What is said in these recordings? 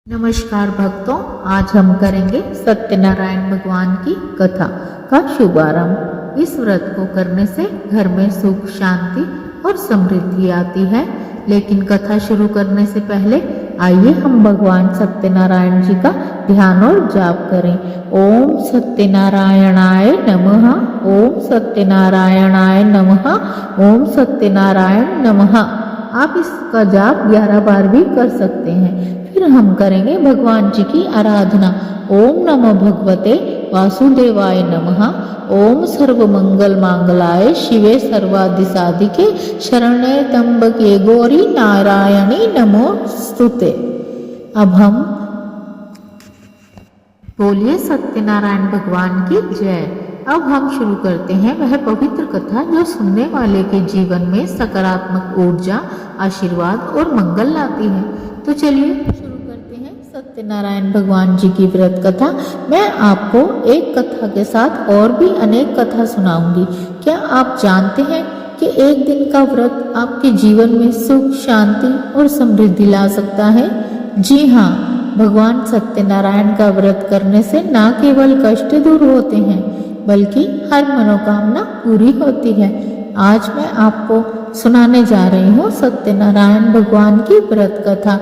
नमस्कार भक्तों, आज हम करेंगे सत्यनारायण भगवान की कथा का शुभारंभ। इस व्रत को करने से घर में सुख, शांति और समृद्धि आती है। लेकिन कथा शुरू करने से पहले आइए हम भगवान सत्यनारायण जी का ध्यान और जाप करें। ओम सत्यनारायणाय नमः, ओम सत्यनारायणाय नमः, ओम सत्यनारायण नमः। आप इसका जाप 11 बार भी कर सकते हैं। फिर हम करेंगे भगवान जी की आराधना। ओम नमो भगवते वासुदेवाय नमः। ओम सर्वमंगल मांगलाय शिवे सर्वाधिसाधिके शरण्ये त्र्यंबके गौरी नारायणी नमोस्तुते। अब हम बोलिए सत्यनारायण भगवान की जय। अब हम शुरू करते हैं वह पवित्र कथा जो सुनने वाले के जीवन में सकारात्मक ऊर्जा, आशीर्वाद और मंगल लाती है। तो चलिए शुरू करते हैं सत्यनारायण भगवान जी की व्रत कथा। मैं आपको एक कथा के साथ और भी अनेक कथा सुनाऊंगी। क्या आप जानते हैं कि एक दिन का व्रत आपके जीवन में सुख, शांति और समृद्धि ला सकता है? जी हाँ, भगवान सत्यनारायण का व्रत करने से न केवल कष्ट दूर होते हैं बल्कि हर मनोकामना पूरी होती है। आज मैं आपको सुनाने जा रही हूँ सत्यनारायण भगवान की व्रत कथा,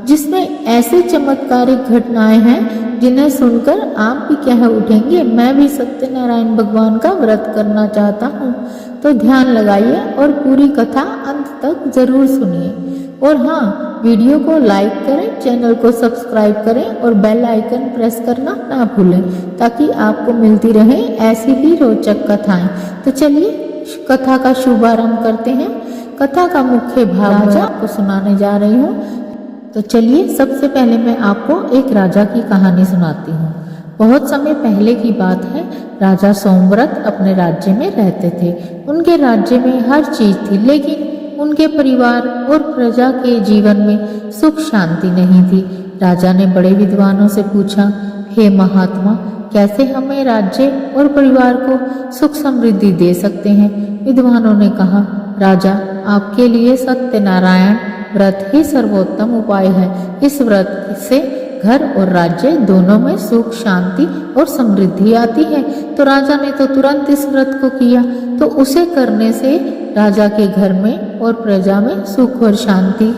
जिसमें ऐसे चमत्कारिक घटनाएं हैं जिन्हें सुनकर आप भी कह उठेंगे, मैं भी सत्यनारायण भगवान का व्रत करना चाहता हूँ। तो ध्यान लगाइए और पूरी कथा अंत तक जरूर सुनिए। और हाँ, वीडियो को लाइक करें, चैनल को सब्सक्राइब करें और बेल आइकन प्रेस करना ना भूलें ताकि आपको मिलती रहे ऐसी ही रोचक कथाएं। तो चलिए कथा का शुभारंभ करते हैं। कथा का मुख्य भाग राजा आपको सुनाने जा रही हूँ। तो चलिए सबसे पहले मैं आपको एक राजा की कहानी सुनाती हूँ। बहुत समय पहले की बात है। राजा सोमव्रत अपने राज्य में रहते थे। उनके राज्य में हर चीज थी, लेकिन उनके परिवार और प्रजा के जीवन में सुख शांति नहीं थी। राजा ने बड़े विद्वानों से पूछा, हे महात्मा, कैसे हमें राज्य और परिवार को सुख समृद्धि दे सकते हैं? विद्वानों ने कहा, राजा, आपके लिए सत्यनारायण व्रत ही सर्वोत्तम उपाय है। इस व्रत से घर और राज्य दोनों में सुख, शांति और समृद्धि आती है। तो राजा ने तो तुरंत इस व्रत को किया। तो उसे करने से राजा के घर में और प्रजा में सुख और शांति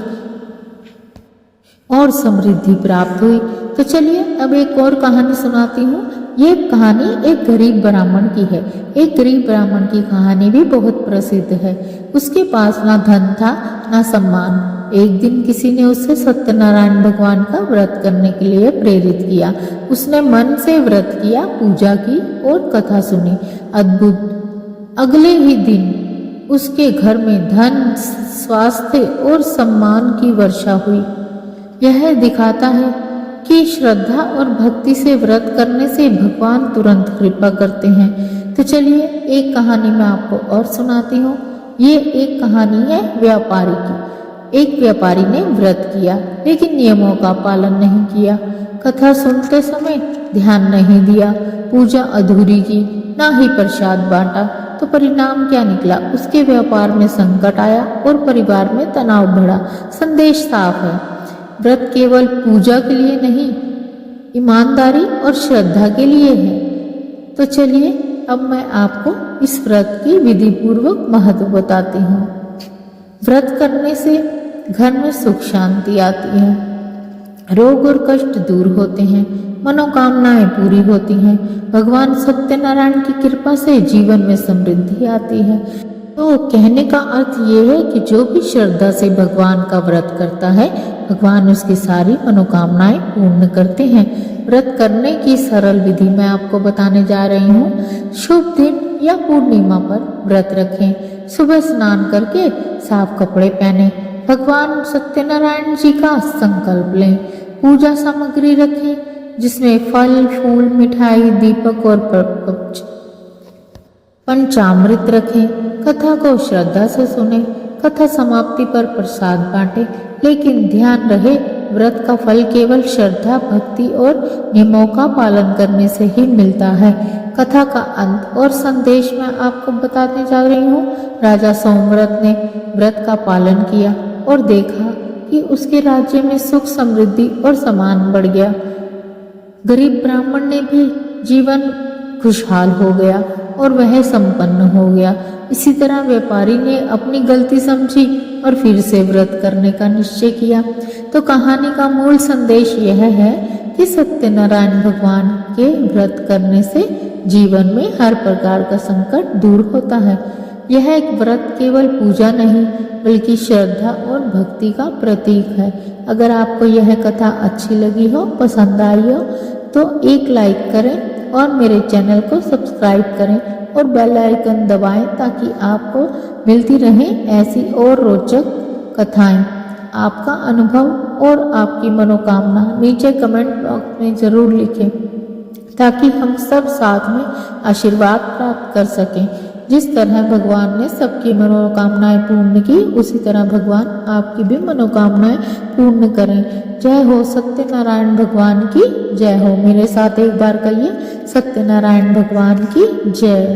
और समृद्धि प्राप्त हुई। तो चलिए अब एक और कहानी सुनाती हूँ। ये कहानी एक गरीब ब्राह्मण की है। एक गरीब ब्राह्मण की कहानी भी बहुत प्रसिद्ध है। उसके पास ना धन था ना सम्मान। एक दिन किसी ने उसे सत्यनारायण भगवान का व्रत करने के लिए प्रेरित किया। उसने मन से व्रत किया, पूजा की और कथा सुनी। अद्भुत! अगले ही दिन उसके घर में धन, स्वास्थ्य और सम्मान की वर्षा हुई। यह दिखाता है कि श्रद्धा और भक्ति से व्रत करने से भगवान तुरंत कृपा करते हैं। तो चलिए एक कहानी मैं आपको और सुनाती हूँ। ये एक कहानी है व्यापारी की। एक व्यापारी ने व्रत किया लेकिन नियमों का पालन नहीं किया। कथा सुनते समय ध्यान नहीं दिया, पूजा अधूरी की, ना ही प्रसाद बांटा। तो परिणाम क्या निकला? उसके व्यापार में संकट आया और परिवार में तनाव बढ़ा। संदेश साफ है, व्रत केवल पूजा के लिए नहीं, ईमानदारी और श्रद्धा के लिए है। तो चलिए अब मैं आपको इस व्रत की विधि पूर्वक महत्व बताती हूँ। व्रत करने से घर में सुख शांति आती है, रोग और कष्ट दूर होते हैं, मनोकामनाएं पूरी होती हैं, भगवान सत्यनारायण की कृपा से जीवन में समृद्धि आती है। तो कहने का अर्थ ये है कि जो भी श्रद्धा से भगवान का व्रत करता है, भगवान उसकी सारी मनोकामनाएं पूर्ण करते हैं। व्रत करने की सरल विधि मैं आपको बताने जा रही हूँ। शुभ दिन या पूर्णिमा पर व्रत रखें। सुबह स्नान करके साफ कपड़े पहने, भगवान सत्यनारायण जी का संकल्प लें। पूजा सामग्री रखें जिसमें फल, फूल, मिठाई, दीपक और पंचामृत रखें। कथा को श्रद्धा से सुने। कथा समाप्ति पर प्रसाद बांटे, लेकिन ध्यान रहे व्रत का फल केवल श्रद्धा, भक्ति और नियमों का पालन करने से ही मिलता है। कथा का अंत और संदेश मैं आपको बताने जा रही हूँ। राजा सोमव्रत ने व्रत का पालन किया और देखा कि उसके राज्य में सुख समृद्धि और सम्मान बढ़ गया। गरीब ब्राह्मण ने भी जीवन खुशहाल हो गया और वह संपन्न हो गया। इसी तरह व्यापारी ने अपनी गलती समझी और फिर से व्रत करने का निश्चय किया। तो कहानी का मूल संदेश यह है कि सत्यनारायण भगवान के व्रत करने से जीवन में हर प्रकार का संकट दूर होता है। यह एक व्रत केवल पूजा नहीं बल्कि श्रद्धा और भक्ति का प्रतीक है। अगर आपको यह कथा अच्छी लगी हो, पसंद आई हो तो एक लाइक करें और मेरे चैनल को सब्सक्राइब करें और बेल आइकन दबाएं ताकि आपको मिलती रहें ऐसी और रोचक कथाएं। आपका अनुभव और आपकी मनोकामना नीचे कमेंट बॉक्स में ज़रूर लिखें ताकि हम सब साथ में आशीर्वाद प्राप्त कर सकें। जिस तरह भगवान ने सबकी मनोकामनाएं पूर्ण की, उसी तरह भगवान आपकी भी मनोकामनाएं पूर्ण करें। जय हो सत्यनारायण भगवान की जय हो। मेरे साथ एक बार कहिए, सत्यनारायण भगवान की जय।